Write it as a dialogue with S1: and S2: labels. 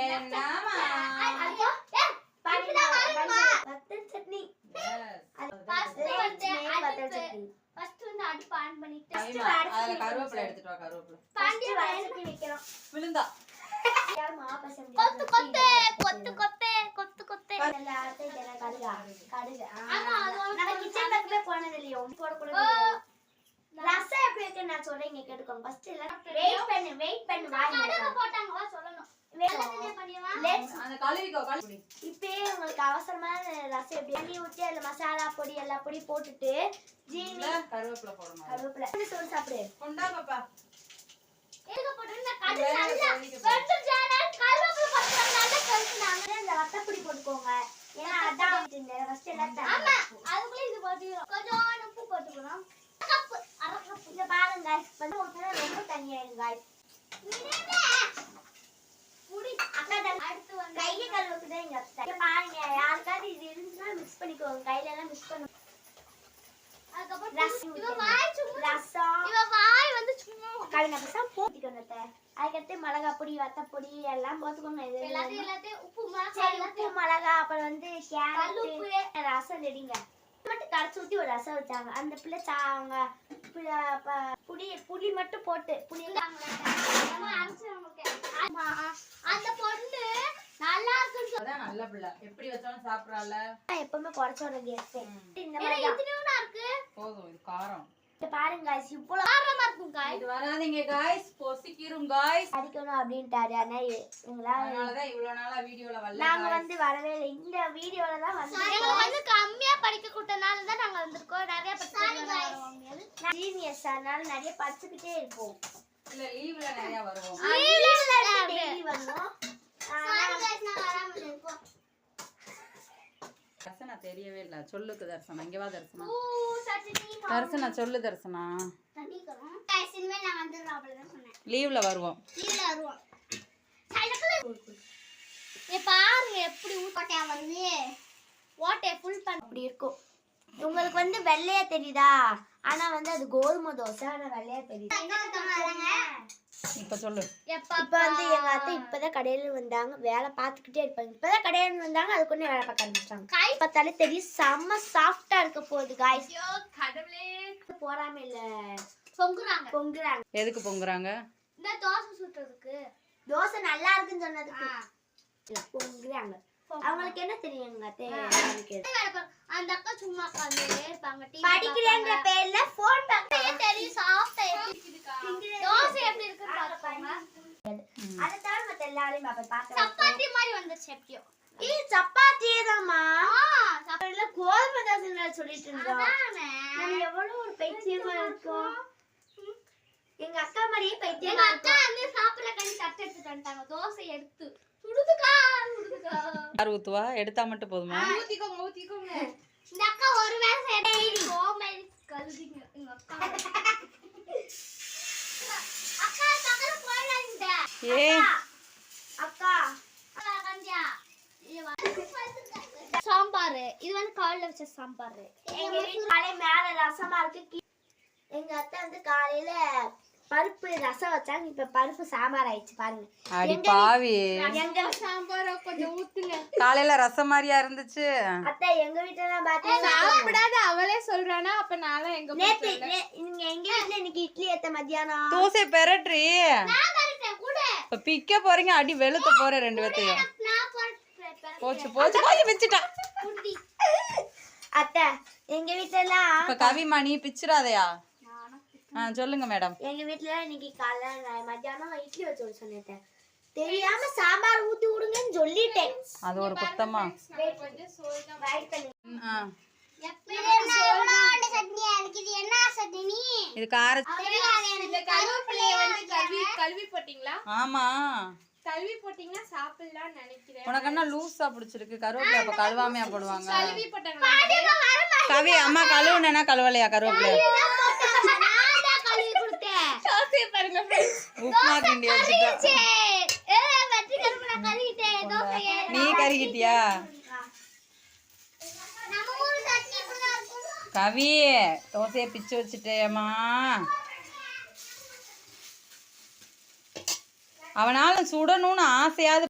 S1: என்னமா
S2: வத்தல் சட்னி
S1: அதுல கருவேப்பிலை எடுத்துட்டு வா. கருவேப்பிலை விழுந்தா
S3: கொத்து கொத்து கொத்து கொத்து கொத்து கொத்து
S2: போனது இல்லையோ ரசம் எப்படி இருக்கு நான் சொல்றேன் இங்க கேட்டுக்கோங்க. ஃபர்ஸ்ட் வெயிட் பண்ணு
S3: போட்டாங்க வா சொல்லணும்.
S2: இப்பயே உங்களுக்கு அவசரமான ரசம் எப்படி தண்ணி ஊற்றி அதுல மசாலா பொடி எல்லா பொடி போட்டுட்டு ஜீனி
S1: கருவேப்பிலை போடணும்.
S2: கருவேப்பிலை சொல்லி சாப்பிடு.
S1: கொண்டா பாப்பா.
S2: வத்தப்பொடி போட்டுக்கோங்க. ஏன்னா அதான் ஃபர்ஸ்ட் எல்லாத்தையும்
S3: அதுக்குள்ள இது போட்டுக்கிறோம். கொஞ்சம் உப்பு போட்டுக்கிறோம். அரை கப்
S2: இங்க பாருங்க வந்து ஊத்துனா ரொம்ப தண்ணியாயிருங்க. கையை கழுவுக்குதான் எங்க அத்தை. பாருங்க யாருக்காவது இது இருந்துச்சுன்னா மிக்ஸ் பண்ணிக்கோங்க. கையில எல்லாம் மிக்ஸ் பண்ணுங்க. அதுக்கடுத்து மிளகா பொடி வத்தப்பொடி எல்லாம் போட்டுக்கோங்க. உப்பு மிளகா அப்புறம் வந்து ரசம் ரெடிங்க. மட்டும் கரைச்சி ஊத்தி ஒரு ரசம் வச்சாங்க. அந்த பிள்ளை அவங்க புளி மட்டும் போட்டு புளி
S3: அந்த பொண்ணு நல்லா இருக்குன்னு
S1: அதான் நல்ல பிள்ளை. எப்படி வச்சாலும் சாப்பிடறால.
S2: எப்பவுமே குறைச்சோட கேஸ் இந்த
S3: மாதிரி இதுனா இருக்கு.
S1: போதும் இது காரம்.
S2: பாருங்க गाइस இவ்வளவு
S3: காரமா இருக்கும் गाइस.
S1: இது வராதீங்க गाइस பொசிக்கிரும் गाइस.
S2: அடிக்கணும் அப்படிட்டாரு. ஆனா
S1: அதனால தான் இவ்வளவு நாளா வீடியோல வரல.
S2: நாங்க வந்து வரவே இல்லை. இந்த வீடியோல தான்
S3: நாங்க வந்து கம்மியா படிக்க கூட்டனால தான் நாங்க வந்திருக்கோம். நிறைய படிக்க
S2: ஜீனியஸ் அதனால நிறைய படிச்சிட்டே இருப்போம்.
S1: இல்ல லீவ்ல நிறைய வருவோம்.
S2: லீவ்ல டெய்லி வருவோம்.
S3: சாரி गाइस நான் வராம இருக்கோம்.
S1: தர்சனா தெரியவே இல்ல. சொல்லுக்கு தர்சனா இங்க வா தர்சனா.
S3: சட்னி
S1: தர்சனா சொல்லு தர்சனா.
S3: தண்ணிக்கறோம். गाइस இனிமே நான் வந்துறேன் அப்படிதான் சொன்னேன்.
S1: லீவ்ல வருவோம்.
S3: லீவ்ல வருவோம். ஏ பாருங்க எப்படி ஊட்டயா வருது. வாட்டே ஃபுல் பண்ண
S2: அப்படி இருக்கும். உங்களுக்கு வந்து வெள்ளையா தெரியுதா? ஆனா வந்து அது கோதுமை தோசை. ஆனா வெள்ளையா தெரியுது.
S1: இப்ப சொல்லு.
S2: இப்ப வந்து எங்க அத்தை இப்பதான் கடையில வந்தாங்க. வேலை பார்த்துக்கிட்டே இருப்பாங்க. இப்பதான் கடையில வந்தாங்க. அதுக்குன்னு வேலை பார்க்க ஆரம்பிச்சிட்டாங்க. காய் பார்த்தாலே தெரியும் செம்ம சாஃப்டா இருக்க போகுது காய்ஸ்.
S3: கடவுளே
S2: போறாம இல்ல
S3: பொங்குறாங்க.
S1: எதுக்கு பொங்குறாங்க?
S3: இந்த தோசை சுட்டுறதுக்கு.
S2: தோசை நல்லா இருக்குன்னு சொன்னதுக்கு பொங்குறாங்க. அவங்களுக்கு என்ன தெரியும் எங்க அத்தை?
S3: அந்த அக்கா சும்மா உட்கார்ந்து இருப்பாங்க.
S2: படிக்கிறேன்ற பேர்ல போன் பார்க்கவே
S3: தெரியும் சாஃப்டா தோசை எப்படி இருக்குன்னு பாருங்க.
S2: அத தவிர மத்த எல்லாரையும் பாப்பேன்.
S3: சப்பாத்தி மாதிரி வந்துச்சு எப்படியோ.
S2: இது சப்பாத்தியே தான்மா. சப்பாத்தில கோதுமை தோசை சொல்லிட்டு இருந்தோம். நம்ம எவ்வளவு ஒரு பைத்தியமா இருக்கோம். எங்க அக்கா மாதிரியே பைத்தியமா
S3: எங்க அக்கா வந்து சாப்பிட கண்ணி தட்டு எடுத்துட்டு வந்துட்டாங்க. தோசை எடுத்து சுடுதுக்கா.
S1: யார் ஊத்துவா? எடுத்தா மட்டும் போதுமா?
S3: ஊத்திக்கோங்க. இந்த அக்கா ஒரு வேளை செய்யறேன். கோமேரி கழுதிங்க எங்க அக்கா. அக்கா பக்கத்துல போயிடாதீங்க.
S1: ஏ
S2: அக்கா
S3: கஞ்சியா சாம்பார். இது வந்து காலையில வச்ச சாம்பார்.
S2: எங்க வீட்ல காலையில மேல ரசமா இருக்கு. எங்க அத்தை வந்து காலையில பருப்பு ரசம் வச்சாங்க. இப்ப பருப்பு சாம்பார் ஆயிடுச்சு பாருங்க.
S1: அடி பாவி.
S3: எங்க சாம்பார் கொஞ்சம் ஊத்துங்க.
S1: காலையில ரசம் மாதிரியா இருந்துச்சு.
S2: அத்தை எங்க வீட்ல தான் பாத்தீங்க.
S3: சாப்பிடாத அவளே சொல்றானா. அப்ப நான்லாம் எங்க
S2: நேத்து நீங்க எங்க வீட்ல இன்னைக்கு இட்லி ஏத்த மத்தியானம்
S1: தோசை பெரட்ரி.
S3: நான் கரெக்ட்டா கூட
S1: இப்ப பிக்க போறீங்க. அடி வெளுத்து போற ரெண்டு பேத்தையும்.
S3: நான் போறேன்.
S1: போச்சு போச்சு போச்சு பிச்சிட்டா.
S3: குண்டி
S2: அத்தை எங்க வீட்ல எல்லாம்
S1: இப்ப கவிமா நீ பிச்சிராதயா? சொல்லுங்க மேடம்.
S2: எங்க வீட்ல இன்னைக்கு காலையில மத்தியானம் இட்லி வச்சு சொன்னேன். தெரியாம சாம்பார் ஊத்தி விடுங்கன்னு சொல்லிட்டேன்.
S1: அது ஒரு குத்தமா? இது கார
S3: கல்வி போட்டீங்களா?
S1: ஆமா
S3: கல்வி போட்டீங்கன்னா சாப்பிடலாம்னு நினைக்கிறேன்.
S1: உனக்கு என்ன லூஸா பிடிச்சிருக்கு? கருவேப்பிலை அப்ப கழுவாமையா போடுவாங்க?
S3: கல்வி போட்டாங்க.
S1: கவி அம்மா கழுவுனா கழுவலையா கருவேப்பிலை?
S3: பாருங்க
S1: உப்புமா கிண்டி வச்சுட்டா. நீ கறிக்கிட்டியா? கவி தோசையை பிச்சு வச்சுட்டேம்மா. அவனால சுடணும்னு ஆசையாவது